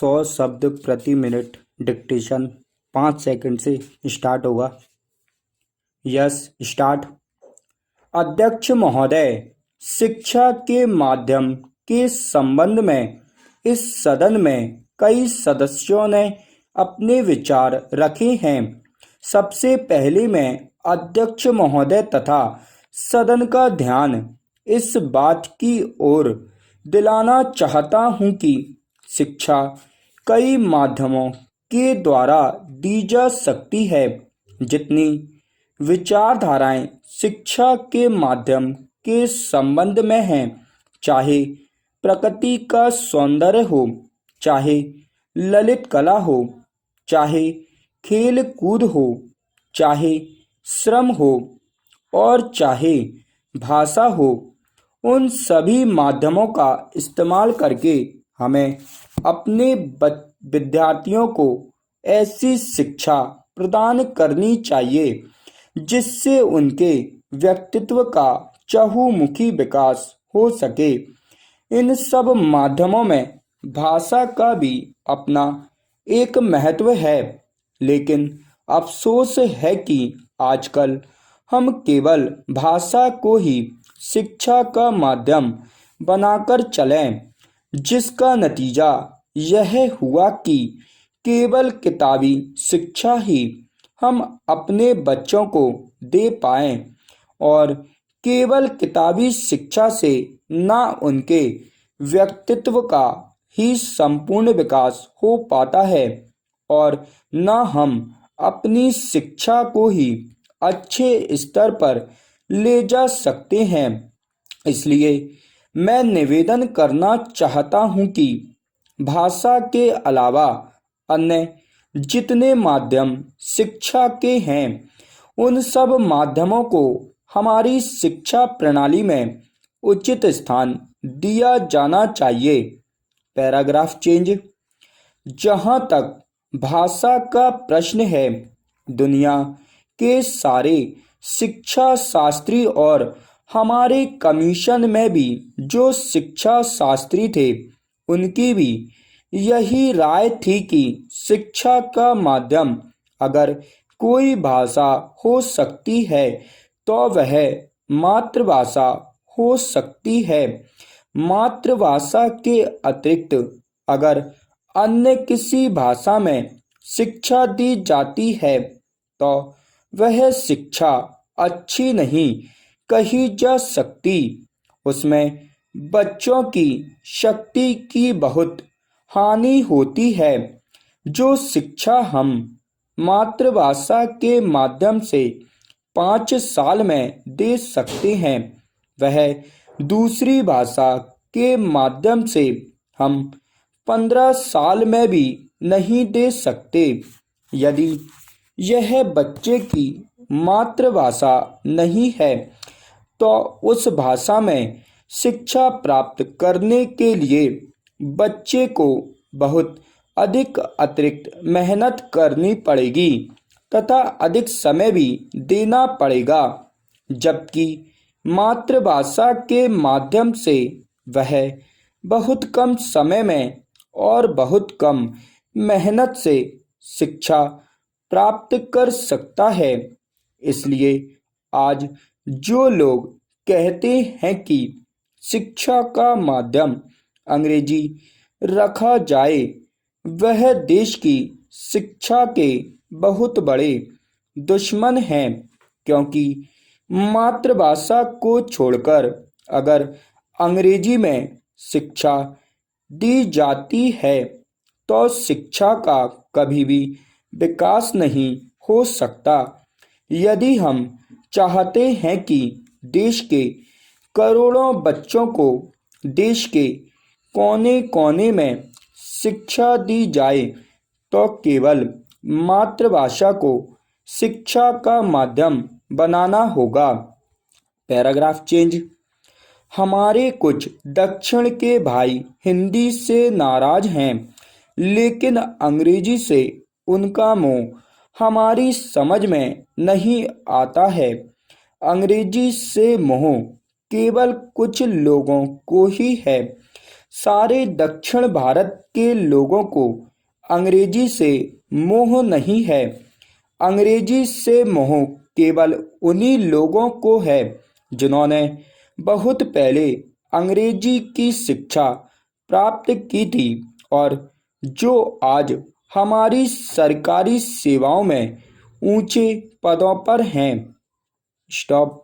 100 शब्द प्रति minute dictation 5 second से स्टार्ट होगा। Yes, start. अध्यक्ष महोदय, शिक्षा के माध्यम के संबंध में इस सदन में कई सदस्यों ने अपने विचार रखे हैं। सबसे पहले मैं अध्यक्ष महोदय तथा सदन का ध्यान इस बात की ओर दिलाना चाहता हूं कि शिक्षा कई माध्यमों के द्वारा दी जा सकती है। जितनी विचारधाराएं शिक्षा के माध्यम के संबंध में हैं, चाहे प्रकृति का सौंदर्य हो, चाहे ललित कला हो, चाहे खेल कूद हो, चाहे श्रम हो और चाहे भाषा हो, उन सभी माध्यमों का इस्तेमाल करके हमें अपने विद्यार्थियों को ऐसी शिक्षा प्रदान करनी चाहिए जिससे उनके व्यक्तित्व का चहुमुखी विकास हो सके। इन सब माध्यमों में भाषा का भी अपना एक महत्व है, लेकिन अफसोस है कि आजकल हम केवल भाषा को ही शिक्षा का माध्यम बनाकर चलें, जिसका नतीजा यह हुआ कि केवल किताबी शिक्षा ही हम अपने बच्चों को दे पाएं और केवल किताबी शिक्षा से ना उनके व्यक्तित्व का ही संपूर्ण विकास हो पाता है और ना हम अपनी शिक्षा को ही अच्छे स्तर पर ले जा सकते हैं। इसलिए मैं निवेदन करना चाहता हूं कि भाषा के अलावा अन्य जितने माध्यम शिक्षा के हैं, उन सब माध्यमों को हमारी शिक्षा प्रणाली में उचित स्थान दिया जाना चाहिए। Paragraph change. जहाँ तक भाषा का प्रश्न है, दुनिया के सारे शिक्षा शास्त्री और हमारे कमीशन में भी जो शिक्षा शास्त्री थे, उनकी भी यही राय थी कि शिक्षा का माध्यम अगर कोई भाषा हो सकती है तो वह मातृभाषा हो सकती है। मातृभाषा के अतिरिक्त अगर अन्य किसी भाषा में शिक्षा दी जाती है तो वह शिक्षा अच्छी नहीं कही जा सकती। उसमें बच्चों की शक्ति की बहुत हानि होती है। जो शिक्षा हम मातृभाषा के माध्यम से 5 साल में दे सकते हैं, वह दूसरी भाषा के माध्यम से हम 15 साल में भी नहीं दे सकते। यदि यह बच्चे की मातृभाषा नहीं है तो उस भाषा में शिक्षा प्राप्त करने के लिए बच्चे को बहुत अधिक अतिरिक्त मेहनत करनी पड़ेगी तथा अधिक समय भी देना पड़ेगा, जबकि मातृभाषा के माध्यम से वह बहुत कम समय में और बहुत कम मेहनत से शिक्षा प्राप्त कर सकता है। इसलिए आज जो लोग कहते हैं कि शिक्षा का माध्यम अंग्रेजी रखा जाए, वह देश की शिक्षा के बहुत बड़े दुश्मन हैं, क्योंकि मातृभाषा को छोड़कर अगर अंग्रेजी में शिक्षा दी जाती है तो शिक्षा का कभी भी विकास नहीं हो सकता। यदि हम चाहते हैं कि देश के करोड़ों बच्चों को देश के कोने कोने में शिक्षा दी जाए तो केवल मातृभाषा को शिक्षा का माध्यम बनाना होगा। Paragraph change. हमारे कुछ दक्षिण के भाई हिंदी से नाराज हैं, लेकिन अंग्रेजी से उनका मोह हमारी समझ में नहीं आता है। अंग्रेजी से मोह केवल कुछ लोगों को ही है। सारे दक्षिण भारत के लोगों को अंग्रेजी से मोह नहीं है। अंग्रेजी से मोह केवल उन्हीं लोगों को है जिन्होंने बहुत पहले अंग्रेजी की शिक्षा प्राप्त की थी और जो आज हमारी सरकारी सेवाओं में ऊंचे पदों पर हैं। स्टॉप।